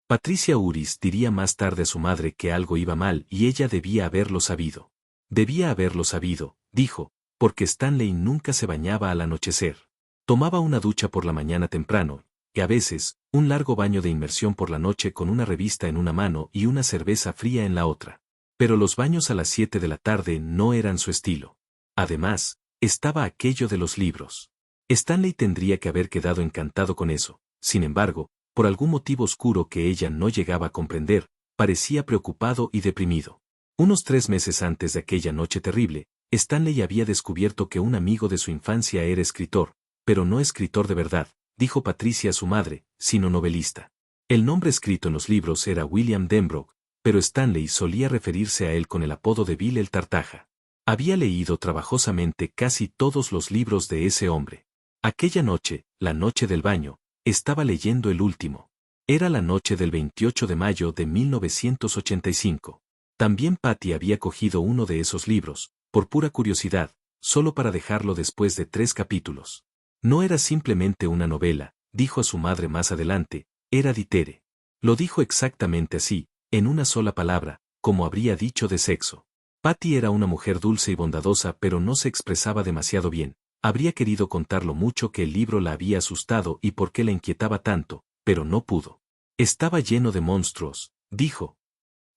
Patricia Uris diría más tarde a su madre que algo iba mal y ella debía haberlo sabido. Debía haberlo sabido, dijo, porque Stanley nunca se bañaba al anochecer. Tomaba una ducha por la mañana temprano, y a veces, un largo baño de inmersión por la noche con una revista en una mano y una cerveza fría en la otra. Pero los baños a las 7 de la tarde no eran su estilo. Además, estaba aquello de los libros. Stanley tendría que haber quedado encantado con eso. Sin embargo, por algún motivo oscuro que ella no llegaba a comprender, parecía preocupado y deprimido. Unos 3 meses antes de aquella noche terrible, Stanley había descubierto que un amigo de su infancia era escritor, pero no escritor de verdad, dijo Patricia a su madre, sino novelista. El nombre escrito en los libros era William Denbrough, pero Stanley solía referirse a él con el apodo de Bill el Tartaja. Había leído trabajosamente casi todos los libros de ese hombre. Aquella noche, la noche del baño, estaba leyendo el último. Era la noche del 28 de mayo de 1985. También Patty había cogido uno de esos libros, por pura curiosidad, solo para dejarlo después de 3 capítulos. No era simplemente una novela, dijo a su madre más adelante, era ditere. Lo dijo exactamente así, en una sola palabra, como habría dicho de sexo. Patty era una mujer dulce y bondadosa pero no se expresaba demasiado bien. Habría querido contar lo mucho que el libro la había asustado y por qué la inquietaba tanto, pero no pudo. Estaba lleno de monstruos, dijo.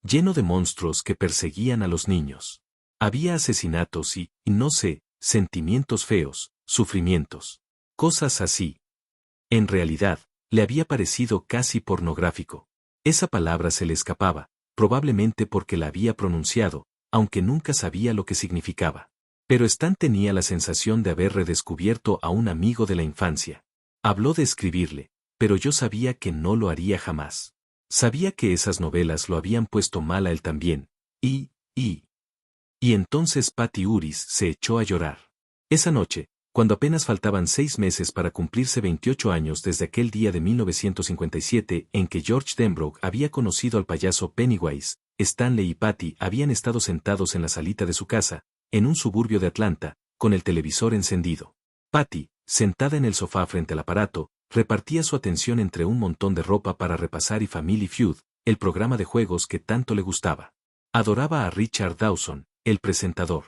Lleno de monstruos que perseguían a los niños. Había asesinatos y, no sé, sentimientos feos, sufrimientos. Cosas así. En realidad, le había parecido casi pornográfico. Esa palabra se le escapaba, probablemente porque la había pronunciado, aunque nunca sabía lo que significaba. Pero Stan tenía la sensación de haber redescubierto a un amigo de la infancia. Habló de escribirle, pero yo sabía que no lo haría jamás. Sabía que esas novelas lo habían puesto mal a él también, y entonces Patty Uris se echó a llorar. Esa noche, cuando apenas faltaban 6 meses para cumplirse 28 años desde aquel día de 1957 en que George Denbrough había conocido al payaso Pennywise, Stanley y Patty habían estado sentados en la salita de su casa, en un suburbio de Atlanta, con el televisor encendido. Patty, sentada en el sofá frente al aparato, repartía su atención entre un montón de ropa para repasar y Family Feud, el programa de juegos que tanto le gustaba. Adoraba a Richard Dawson, el presentador.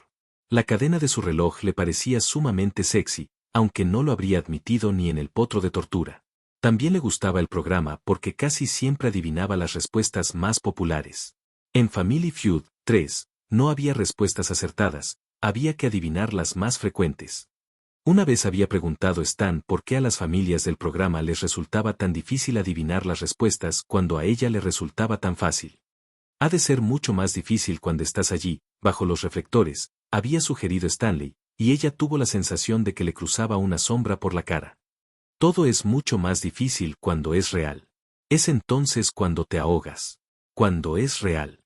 La cadena de su reloj le parecía sumamente sexy, aunque no lo habría admitido ni en el potro de tortura. También le gustaba el programa porque casi siempre adivinaba las respuestas más populares. En Family Feud 3, no había respuestas acertadas, había que adivinar las más frecuentes. Una vez había preguntado Stan por qué a las familias del programa les resultaba tan difícil adivinar las respuestas cuando a ella le resultaba tan fácil. Ha de ser mucho más difícil cuando estás allí, bajo los reflectores, había sugerido Stanley, y ella tuvo la sensación de que le cruzaba una sombra por la cara. Todo es mucho más difícil cuando es real. Es entonces cuando te ahogas. Cuando es real.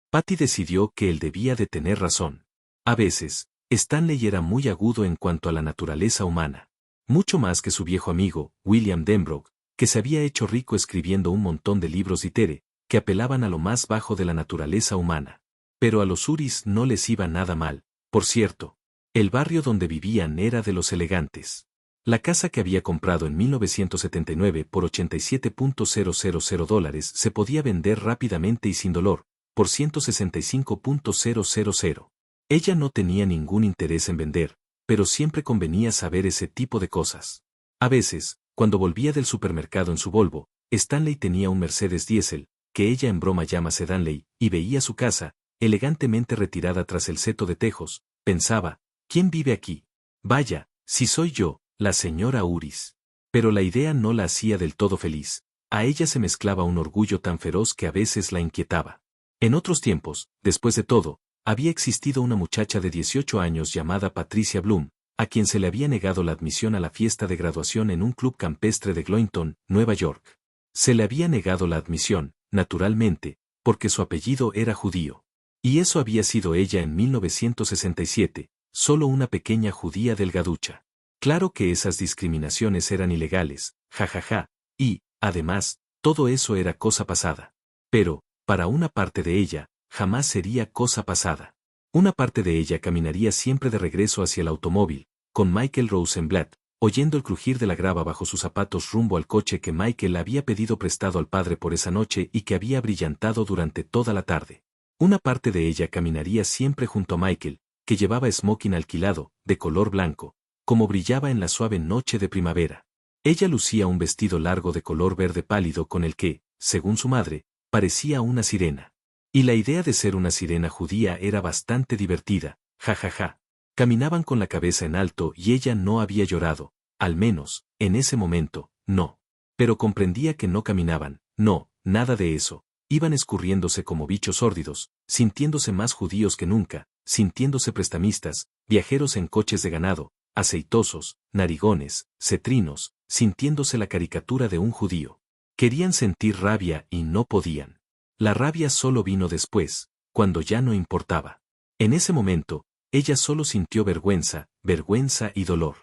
Patty decidió que él debía de tener razón. A veces, Stanley era muy agudo en cuanto a la naturaleza humana. Mucho más que su viejo amigo, William Denbrough, que se había hecho rico escribiendo un montón de libros ditere, que apelaban a lo más bajo de la naturaleza humana. Pero a los Uris no les iba nada mal, por cierto. El barrio donde vivían era de los elegantes. La casa que había comprado en 1979 por $87,000 se podía vender rápidamente y sin dolor, por $165,000. Ella no tenía ningún interés en vender, pero siempre convenía saber ese tipo de cosas. A veces, cuando volvía del supermercado en su Volvo, Stanley tenía un Mercedes diésel, que ella en broma llama Sedanley, y veía su casa, elegantemente retirada tras el seto de tejos, pensaba, ¿quién vive aquí? Vaya, si soy yo, la señora Uris. Pero la idea no la hacía del todo feliz, a ella se mezclaba un orgullo tan feroz que a veces la inquietaba. En otros tiempos, después de todo, había existido una muchacha de 18 años llamada Patricia Bloom, a quien se le había negado la admisión a la fiesta de graduación en un club campestre de Glointon, Nueva York. Se le había negado la admisión, naturalmente, porque su apellido era judío. Y eso había sido ella en 1967, solo una pequeña judía delgaducha. Claro que esas discriminaciones eran ilegales, jajaja, y, además, todo eso era cosa pasada. Pero, para una parte de ella, jamás sería cosa pasada. Una parte de ella caminaría siempre de regreso hacia el automóvil, con Michael Rosenblatt, oyendo el crujir de la grava bajo sus zapatos rumbo al coche que Michael había pedido prestado al padre por esa noche y que había brillantado durante toda la tarde. Una parte de ella caminaría siempre junto a Michael, que llevaba smoking alquilado, de color blanco, como brillaba en la suave noche de primavera. Ella lucía un vestido largo de color verde pálido con el que, según su madre, parecía una sirena. Y la idea de ser una sirena judía era bastante divertida, jajaja. Caminaban con la cabeza en alto y ella no había llorado, al menos, en ese momento, no. Pero comprendía que no caminaban, no, nada de eso. Iban escurriéndose como bichos sórdidos, sintiéndose más judíos que nunca, sintiéndose prestamistas, viajeros en coches de ganado, aceitosos, narigones, cetrinos, sintiéndose la caricatura de un judío. Querían sentir rabia y no podían. La rabia solo vino después, cuando ya no importaba. En ese momento, ella solo sintió vergüenza, vergüenza y dolor.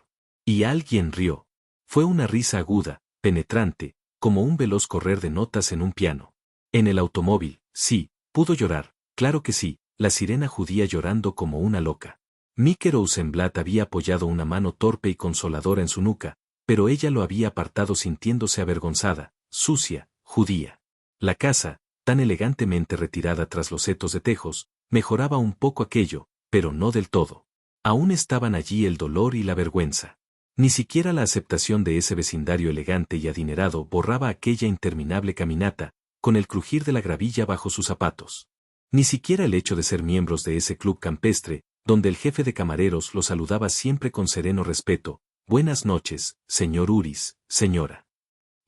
Y alguien rió. Fue una risa aguda, penetrante, como un veloz correr de notas en un piano. En el automóvil, sí, pudo llorar, claro que sí, la sirena judía llorando como una loca. Mickey Rosenblatt había apoyado una mano torpe y consoladora en su nuca, pero ella lo había apartado sintiéndose avergonzada, sucia, judía. La casa, tan elegantemente retirada tras los setos de tejos, mejoraba un poco aquello, pero no del todo. Aún estaban allí el dolor y la vergüenza. Ni siquiera la aceptación de ese vecindario elegante y adinerado borraba aquella interminable caminata, con el crujir de la gravilla bajo sus zapatos. Ni siquiera el hecho de ser miembros de ese club campestre, donde el jefe de camareros los saludaba siempre con sereno respeto. Buenas noches, señor Uris, señora.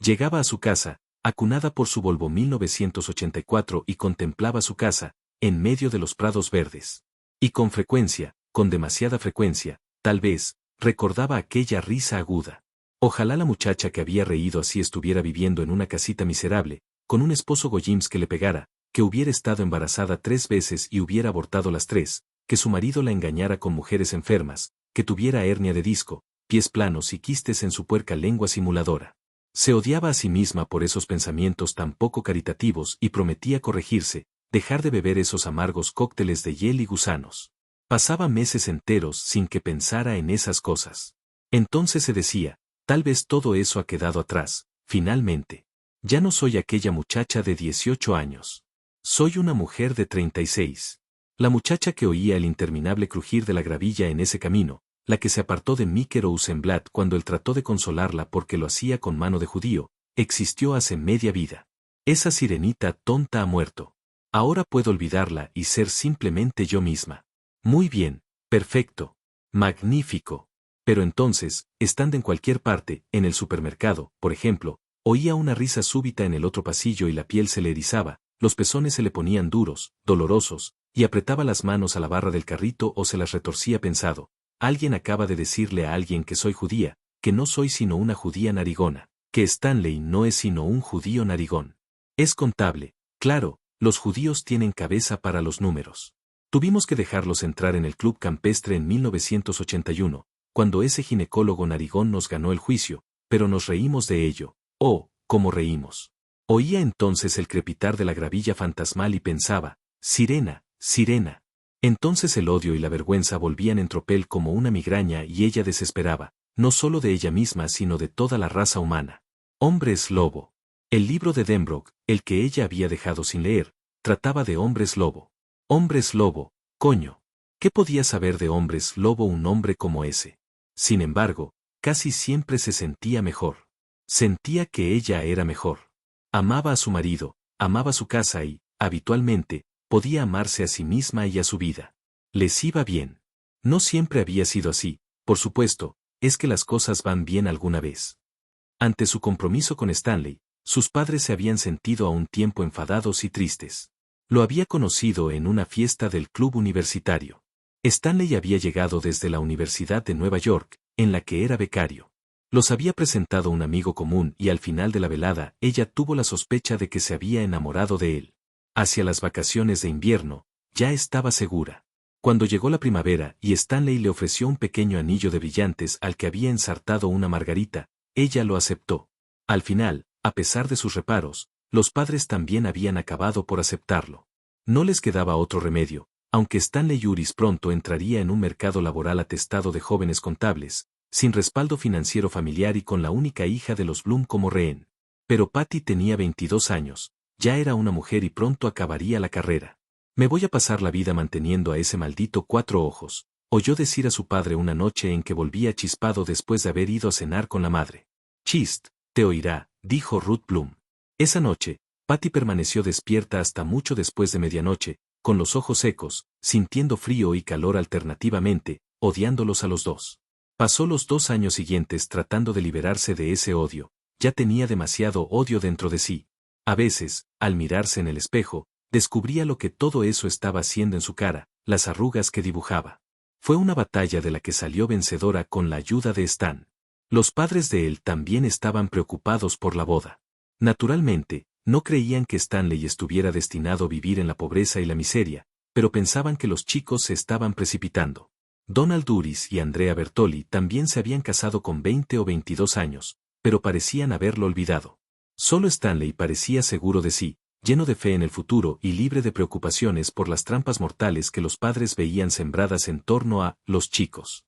Llegaba a su casa, acunada por su Volvo 1984 y contemplaba su casa, en medio de los prados verdes. Y con frecuencia, con demasiada frecuencia, tal vez, recordaba aquella risa aguda. Ojalá la muchacha que había reído así estuviera viviendo en una casita miserable, con un esposo Goyims que le pegara, que hubiera estado embarazada 3 veces y hubiera abortado las 3, que su marido la engañara con mujeres enfermas, que tuviera hernia de disco, pies planos y quistes en su puerca lengua simuladora. Se odiaba a sí misma por esos pensamientos tan poco caritativos y prometía corregirse, dejar de beber esos amargos cócteles de hiel y gusanos. Pasaba meses enteros sin que pensara en esas cosas. Entonces se decía, tal vez todo eso ha quedado atrás, finalmente. Ya no soy aquella muchacha de 18 años. Soy una mujer de 36. La muchacha que oía el interminable crujir de la gravilla en ese camino, la que se apartó de Mickey Rosenblatt cuando él trató de consolarla porque lo hacía con mano de judío, existió hace media vida. Esa sirenita tonta ha muerto. Ahora puedo olvidarla y ser simplemente yo misma. Muy bien, perfecto, magnífico. Pero entonces, estando en cualquier parte, en el supermercado, por ejemplo, oía una risa súbita en el otro pasillo y la piel se le erizaba, los pezones se le ponían duros, dolorosos, y apretaba las manos a la barra del carrito o se las retorcía pensado. Alguien acaba de decirle a alguien que soy judía, que no soy sino una judía narigona, que Stanley no es sino un judío narigón. Es contable, claro, los judíos tienen cabeza para los números. Tuvimos que dejarlos entrar en el club campestre en 1981, cuando ese ginecólogo narigón nos ganó el juicio, pero nos reímos de ello. Oh, cómo reímos. Oía entonces el crepitar de la gravilla fantasmal y pensaba, sirena, sirena. Entonces el odio y la vergüenza volvían en tropel como una migraña y ella desesperaba, no solo de ella misma sino de toda la raza humana. Hombres lobo. El libro de Denbrock, el que ella había dejado sin leer, trataba de hombres lobo. Hombres lobo, coño. ¿Qué podía saber de hombres lobo un hombre como ese? Sin embargo, casi siempre se sentía mejor. Sentía que ella era mejor. Amaba a su marido, amaba su casa y, habitualmente, podía amarse a sí misma y a su vida. Les iba bien. No siempre había sido así, por supuesto, es que las cosas van bien alguna vez. Ante su compromiso con Stanley, sus padres se habían sentido a un tiempo enfadados y tristes. Lo había conocido en una fiesta del club universitario. Stanley había llegado desde la Universidad de Nueva York, en la que era becario. Los había presentado un amigo común y al final de la velada ella tuvo la sospecha de que se había enamorado de él. Hacia las vacaciones de invierno, ya estaba segura. Cuando llegó la primavera y Stanley le ofreció un pequeño anillo de brillantes al que había ensartado una margarita, ella lo aceptó. Al final, a pesar de sus reparos, los padres también habían acabado por aceptarlo. No les quedaba otro remedio, aunque Stanley Uris pronto entraría en un mercado laboral atestado de jóvenes contables, sin respaldo financiero familiar y con la única hija de los Bloom como rehén. Pero Patty tenía 22 años, ya era una mujer y pronto acabaría la carrera. Me voy a pasar la vida manteniendo a ese maldito cuatro ojos, oyó decir a su padre una noche en que volvía chispado después de haber ido a cenar con la madre. Chist, te oirá, dijo Ruth Bloom. Esa noche, Patty permaneció despierta hasta mucho después de medianoche, con los ojos secos, sintiendo frío y calor alternativamente, odiándolos a los dos. Pasó los 2 años siguientes tratando de liberarse de ese odio, ya tenía demasiado odio dentro de sí. A veces, al mirarse en el espejo, descubría lo que todo eso estaba haciendo en su cara, las arrugas que dibujaba. Fue una batalla de la que salió vencedora con la ayuda de Stan. Los padres de él también estaban preocupados por la boda. Naturalmente, no creían que Stanley estuviera destinado a vivir en la pobreza y la miseria, pero pensaban que los chicos se estaban precipitando. Donald Duris y Andrea Bertoli también se habían casado con 20 o 22 años, pero parecían haberlo olvidado. Solo Stanley parecía seguro de sí, lleno de fe en el futuro y libre de preocupaciones por las trampas mortales que los padres veían sembradas en torno a los chicos.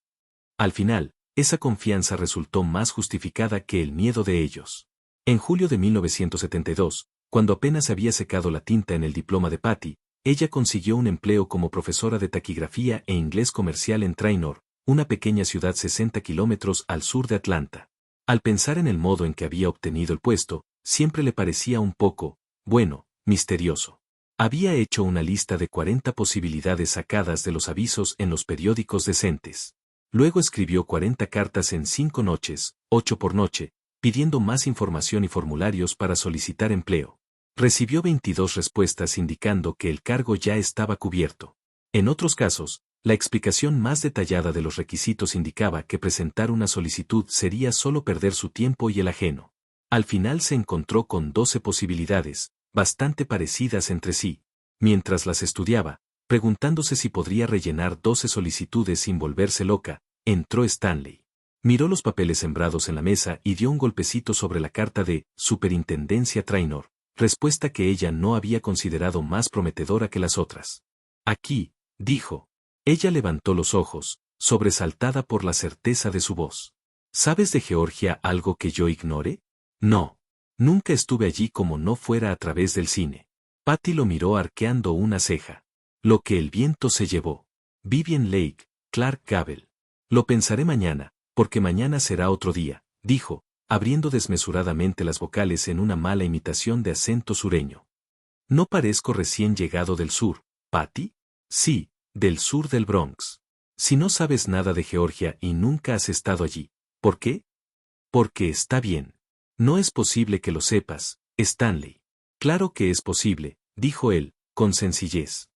Al final, esa confianza resultó más justificada que el miedo de ellos. En julio de 1972, cuando apenas había secado la tinta en el diploma de Patty, ella consiguió un empleo como profesora de taquigrafía e inglés comercial en Traynor, una pequeña ciudad 60 kilómetros al sur de Atlanta. Al pensar en el modo en que había obtenido el puesto, siempre le parecía un poco, bueno, misterioso. Había hecho una lista de 40 posibilidades sacadas de los avisos en los periódicos decentes. Luego escribió 40 cartas en 5 noches, 8 por noche, pidiendo más información y formularios para solicitar empleo. Recibió 22 respuestas indicando que el cargo ya estaba cubierto. En otros casos, la explicación más detallada de los requisitos indicaba que presentar una solicitud sería solo perder su tiempo y el ajeno. Al final se encontró con 12 posibilidades, bastante parecidas entre sí. Mientras las estudiaba, preguntándose si podría rellenar 12 solicitudes sin volverse loca, entró Stanley. Miró los papeles sembrados en la mesa y dio un golpecito sobre la carta de Superintendencia Traynor, respuesta que ella no había considerado más prometedora que las otras. Aquí, dijo. Ella levantó los ojos, sobresaltada por la certeza de su voz. ¿Sabes de Georgia algo que yo ignore? No. Nunca estuve allí como no fuera a través del cine. Patty lo miró arqueando una ceja. Lo que el viento se llevó. Vivian Lake, Clark Gable. Lo pensaré mañana, porque mañana será otro día, dijo, abriendo desmesuradamente las vocales en una mala imitación de acento sureño. ¿No parezco recién llegado del sur, Patty? Sí, del sur del Bronx. Si no sabes nada de Georgia y nunca has estado allí, ¿por qué? Porque está bien. No es posible que lo sepas, Stanley. Claro que es posible, dijo él, con sencillez.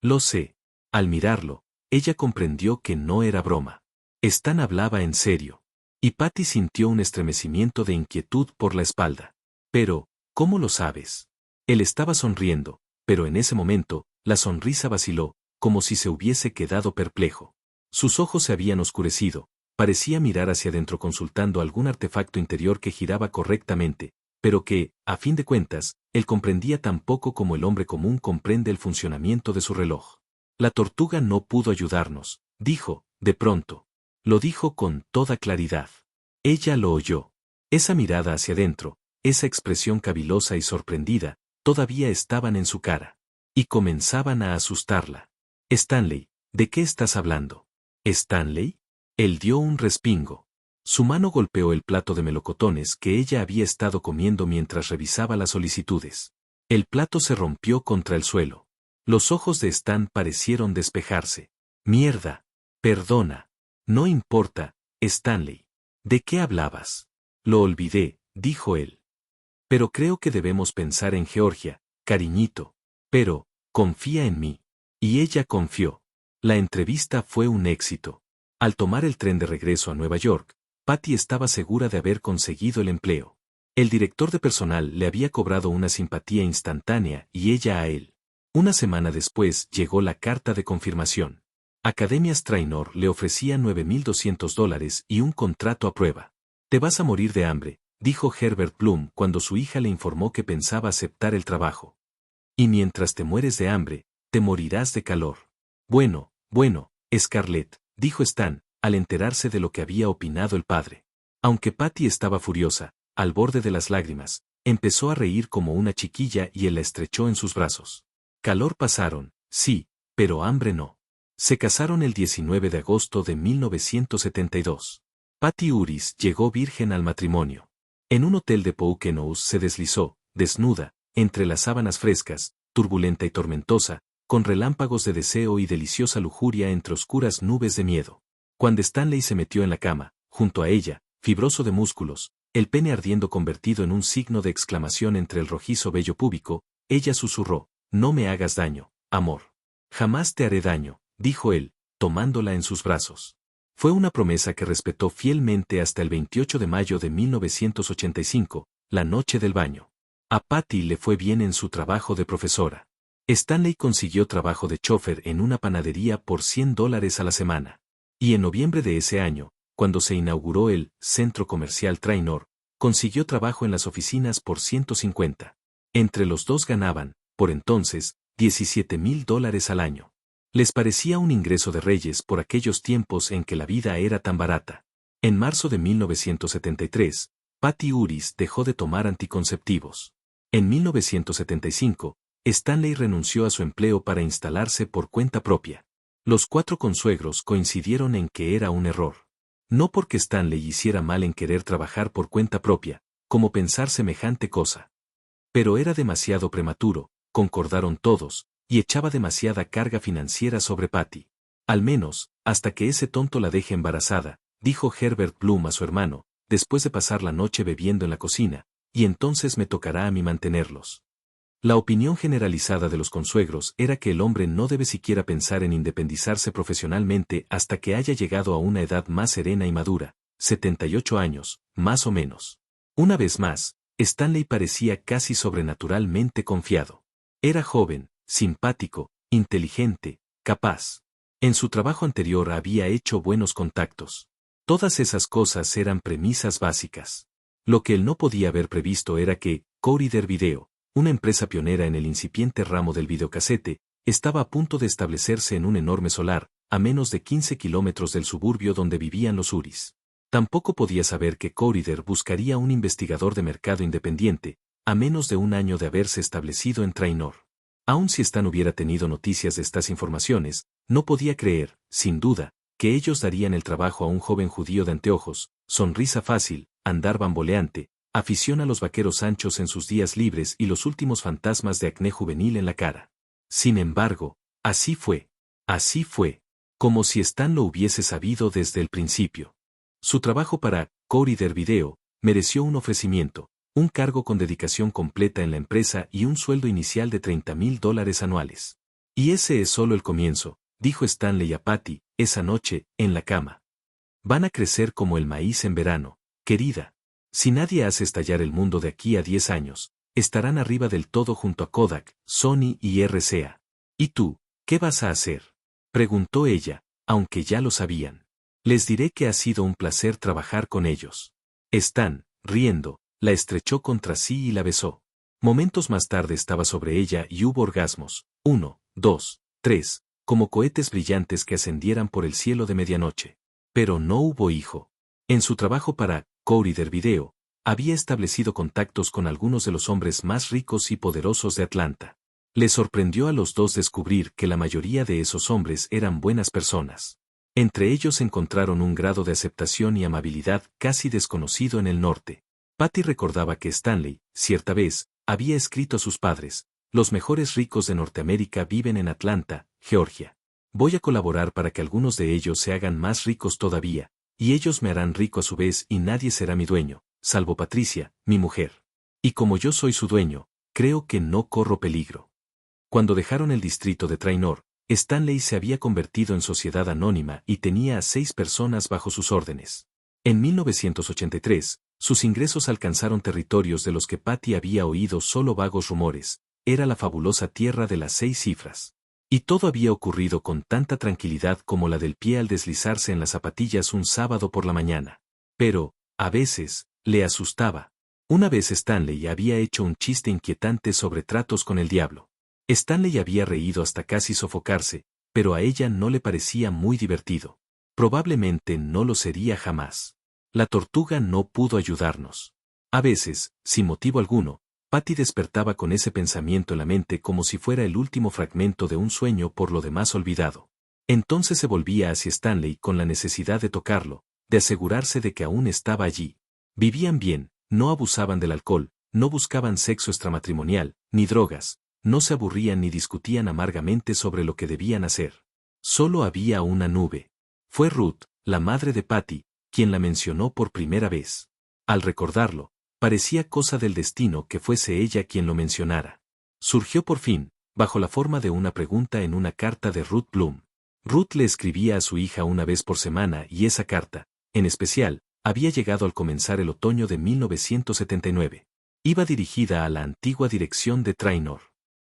Lo sé. Al mirarlo, ella comprendió que no era broma. Stan hablaba en serio. Y Patty sintió un estremecimiento de inquietud por la espalda. Pero, ¿cómo lo sabes? Él estaba sonriendo, pero en ese momento, la sonrisa vaciló, como si se hubiese quedado perplejo. Sus ojos se habían oscurecido, parecía mirar hacia adentro consultando algún artefacto interior que giraba correctamente, pero que, a fin de cuentas, él comprendía tan poco como el hombre común comprende el funcionamiento de su reloj. La tortuga no pudo ayudarnos, dijo, de pronto. Lo dijo con toda claridad. Ella lo oyó. Esa mirada hacia adentro, esa expresión cavilosa y sorprendida, todavía estaban en su cara. Y comenzaban a asustarla. Stanley, ¿de qué estás hablando? ¿Stanley? Él dio un respingo. Su mano golpeó el plato de melocotones que ella había estado comiendo mientras revisaba las solicitudes. El plato se rompió contra el suelo. Los ojos de Stan parecieron despejarse. Mierda. Perdona. No importa, Stanley. ¿De qué hablabas? Lo olvidé, dijo él. Pero creo que debemos pensar en Georgia, cariñito. Pero, confía en mí. Y ella confió. La entrevista fue un éxito. Al tomar el tren de regreso a Nueva York, Patty estaba segura de haber conseguido el empleo. El director de personal le había cobrado una simpatía instantánea y ella a él. Una semana después llegó la carta de confirmación. Academias Traynor le ofrecía $9,200 y un contrato a prueba. Te vas a morir de hambre, dijo Herbert Bloom cuando su hija le informó que pensaba aceptar el trabajo. Y mientras te mueres de hambre, te morirás de calor. Bueno, Scarlett, dijo Stan, al enterarse de lo que había opinado el padre. Aunque Patty estaba furiosa, al borde de las lágrimas, empezó a reír como una chiquilla y él la estrechó en sus brazos. Calor pasaron, sí, pero hambre no. Se casaron el 19 de agosto de 1972. Patty Uris llegó virgen al matrimonio. En un hotel de Poconos se deslizó, desnuda, entre las sábanas frescas, turbulenta y tormentosa, con relámpagos de deseo y deliciosa lujuria entre oscuras nubes de miedo. Cuando Stanley se metió en la cama, junto a ella, fibroso de músculos, el pene ardiendo convertido en un signo de exclamación entre el rojizo vello púbico, ella susurró, «No me hagas daño, amor. Jamás te haré daño», dijo él, tomándola en sus brazos. Fue una promesa que respetó fielmente hasta el 28 de mayo de 1985, la noche del baño. A Patty le fue bien en su trabajo de profesora. Stanley consiguió trabajo de chofer en una panadería por $100 a la semana. Y en noviembre de ese año, cuando se inauguró el Centro Comercial Trainor, consiguió trabajo en las oficinas por $150. Entre los dos ganaban, por entonces, $17,000 al año. Les parecía un ingreso de reyes por aquellos tiempos en que la vida era tan barata. En marzo de 1973, Patty Uris dejó de tomar anticonceptivos. En 1975, Stanley renunció a su empleo para instalarse por cuenta propia. Los 4 consuegros coincidieron en que era un error. No porque Stanley hiciera mal en querer trabajar por cuenta propia, como pensar semejante cosa. Pero era demasiado prematuro, concordaron todos, y echaba demasiada carga financiera sobre Patty. Al menos, hasta que ese tonto la deje embarazada, dijo Herbert Bloom a su hermano, después de pasar la noche bebiendo en la cocina, y entonces me tocará a mí mantenerlos. La opinión generalizada de los consuegros era que el hombre no debe siquiera pensar en independizarse profesionalmente hasta que haya llegado a una edad más serena y madura, 78 años, más o menos. Una vez más, Stanley parecía casi sobrenaturalmente confiado. Era joven, simpático, inteligente, capaz. En su trabajo anterior había hecho buenos contactos. Todas esas cosas eran premisas básicas. Lo que él no podía haber previsto era que Corridor Video, una empresa pionera en el incipiente ramo del videocasete, estaba a punto de establecerse en un enorme solar, a menos de 15 kilómetros del suburbio donde vivían los Uris. Tampoco podía saber que Corridor buscaría un investigador de mercado independiente, a menos de un año de haberse establecido en Trainor. Aun si Stan hubiera tenido noticias de estas informaciones, no podía creer, sin duda, que ellos darían el trabajo a un joven judío de anteojos, sonrisa fácil, andar bamboleante, afición a los vaqueros anchos en sus días libres y los últimos fantasmas de acné juvenil en la cara. Sin embargo, así fue, como si Stan lo hubiese sabido desde el principio. Su trabajo para Corridor Video mereció un ofrecimiento, un cargo con dedicación completa en la empresa y un sueldo inicial de $30,000 anuales. Y ese es solo el comienzo, dijo Stanley a Patty, esa noche, en la cama. Van a crecer como el maíz en verano, querida. Si nadie hace estallar el mundo de aquí a 10 años, estarán arriba del todo junto a Kodak, Sony y RCA. ¿Y tú, qué vas a hacer?, preguntó ella, aunque ya lo sabían. Les diré que ha sido un placer trabajar con ellos. Stan, riendo, la estrechó contra sí y la besó. Momentos más tarde estaba sobre ella y hubo orgasmos, 1, 2, 3, como cohetes brillantes que ascendieran por el cielo de medianoche. Pero no hubo hijo. En su trabajo para Corridor Video, había establecido contactos con algunos de los hombres más ricos y poderosos de Atlanta. Le sorprendió a los dos descubrir que la mayoría de esos hombres eran buenas personas. Entre ellos encontraron un grado de aceptación y amabilidad casi desconocido en el norte. Patty recordaba que Stanley, cierta vez, había escrito a sus padres, los mejores ricos de Norteamérica viven en Atlanta, Georgia. Voy a colaborar para que algunos de ellos se hagan más ricos todavía, y ellos me harán rico a su vez y nadie será mi dueño, salvo Patricia, mi mujer. Y como yo soy su dueño, creo que no corro peligro. Cuando dejaron el distrito de Trainor, Stanley se había convertido en sociedad anónima y tenía a 6 personas bajo sus órdenes. En 1983, sus ingresos alcanzaron territorios de los que Patty había oído solo vagos rumores, era la fabulosa tierra de las 6 cifras. Y todo había ocurrido con tanta tranquilidad como la del pie al deslizarse en las zapatillas un sábado por la mañana. Pero, a veces, le asustaba. Una vez Stanley había hecho un chiste inquietante sobre tratos con el diablo. Stanley había reído hasta casi sofocarse, pero a ella no le parecía muy divertido. Probablemente no lo sería jamás. La tortuga no pudo ayudarnos. A veces, sin motivo alguno, Patty despertaba con ese pensamiento en la mente como si fuera el último fragmento de un sueño por lo demás olvidado. Entonces se volvía hacia Stanley con la necesidad de tocarlo, de asegurarse de que aún estaba allí. Vivían bien, no abusaban del alcohol, no buscaban sexo extramatrimonial, ni drogas, no se aburrían ni discutían amargamente sobre lo que debían hacer. Solo había una nube. Fue Ruth, la madre de Patty, quien la mencionó por primera vez. Al recordarlo, parecía cosa del destino que fuese ella quien lo mencionara. Surgió por fin, bajo la forma de una pregunta en una carta de Ruth Bloom. Ruth le escribía a su hija una vez por semana y esa carta, en especial, había llegado al comenzar el otoño de 1979. Iba dirigida a la antigua dirección de Trainor.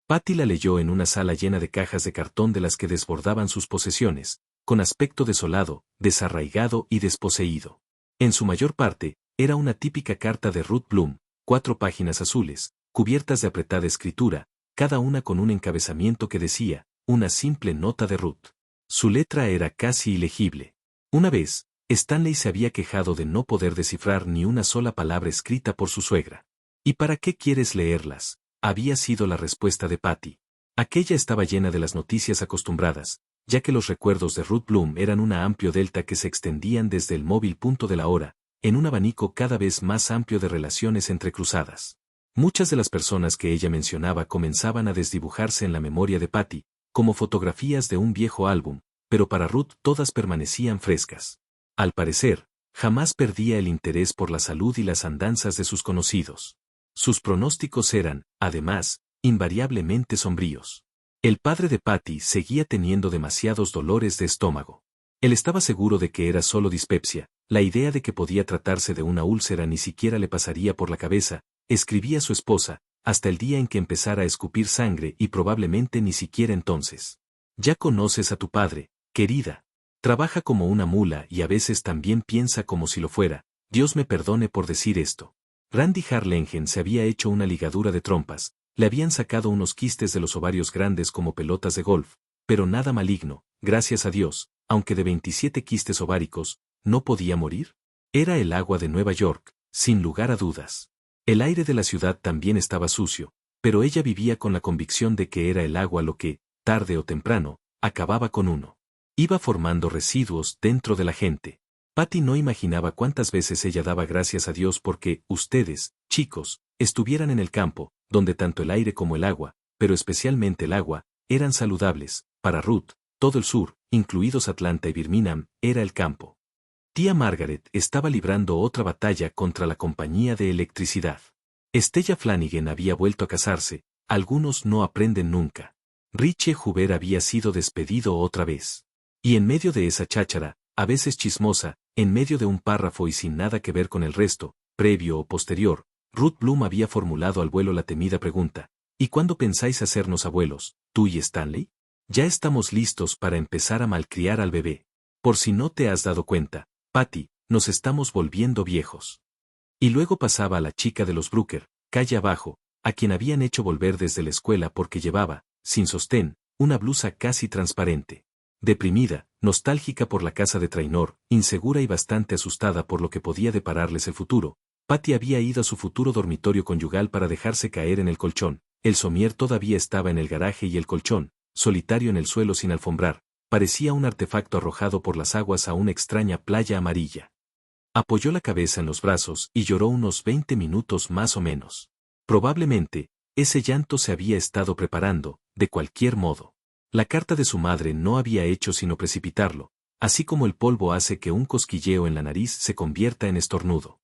Patty la leyó en una sala llena de cajas de cartón de las que desbordaban sus posesiones, con aspecto desolado, desarraigado y desposeído. En su mayor parte, era una típica carta de Ruth Bloom, 4 páginas azules, cubiertas de apretada escritura, cada una con un encabezamiento que decía, una simple nota de Ruth. Su letra era casi ilegible. Una vez, Stanley se había quejado de no poder descifrar ni una sola palabra escrita por su suegra. ¿Y para qué quieres leerlas?, había sido la respuesta de Patty. Aquella estaba llena de las noticias acostumbradas, ya que los recuerdos de Ruth Bloom eran un amplio delta que se extendían desde el móvil punto de la hora, en un abanico cada vez más amplio de relaciones entrecruzadas. Muchas de las personas que ella mencionaba comenzaban a desdibujarse en la memoria de Patty, como fotografías de un viejo álbum, pero para Ruth todas permanecían frescas. Al parecer, jamás perdía el interés por la salud y las andanzas de sus conocidos. Sus pronósticos eran, además, invariablemente sombríos. El padre de Patty seguía teniendo demasiados dolores de estómago. Él estaba seguro de que era solo dispepsia, la idea de que podía tratarse de una úlcera ni siquiera le pasaría por la cabeza, escribía a su esposa, hasta el día en que empezara a escupir sangre y probablemente ni siquiera entonces. Ya conoces a tu padre, querida. Trabaja como una mula y a veces también piensa como si lo fuera, Dios me perdone por decir esto. Randy Harlingen se había hecho una ligadura de trompas, le habían sacado unos quistes de los ovarios grandes como pelotas de golf, pero nada maligno, gracias a Dios, aunque de 27 quistes ováricos, ¿no podía morir? Era el agua de Nueva York, sin lugar a dudas. El aire de la ciudad también estaba sucio, pero ella vivía con la convicción de que era el agua lo que, tarde o temprano, acababa con uno. Iba formando residuos dentro de la gente. Patty no imaginaba cuántas veces ella daba gracias a Dios porque ustedes, chicos, estuvieran en el campo, donde tanto el aire como el agua, pero especialmente el agua, eran saludables. Para Ruth, todo el sur, incluidos Atlanta y Birmingham, era el campo. Tía Margaret estaba librando otra batalla contra la compañía de electricidad. Stella Flanagan había vuelto a casarse, algunos no aprenden nunca. Richie Huber había sido despedido otra vez. Y en medio de esa cháchara, a veces chismosa, en medio de un párrafo y sin nada que ver con el resto, previo o posterior, Ruth Bloom había formulado al vuelo la temida pregunta, ¿y cuándo pensáis hacernos abuelos, tú y Stanley? Ya estamos listos para empezar a malcriar al bebé. Por si no te has dado cuenta, Patty, nos estamos volviendo viejos. Y luego pasaba a la chica de los Brooker, calle abajo, a quien habían hecho volver desde la escuela porque llevaba, sin sostén, una blusa casi transparente. Deprimida, nostálgica por la casa de Trainor, insegura y bastante asustada por lo que podía depararles el futuro, Patty había ido a su futuro dormitorio conyugal para dejarse caer en el colchón. El somier todavía estaba en el garaje y el colchón, solitario en el suelo sin alfombrar, parecía un artefacto arrojado por las aguas a una extraña playa amarilla. Apoyó la cabeza en los brazos y lloró unos 20 minutos más o menos. Probablemente, ese llanto se había estado preparando, de cualquier modo. La carta de su madre no había hecho sino precipitarlo, así como el polvo hace que un cosquilleo en la nariz se convierta en estornudo.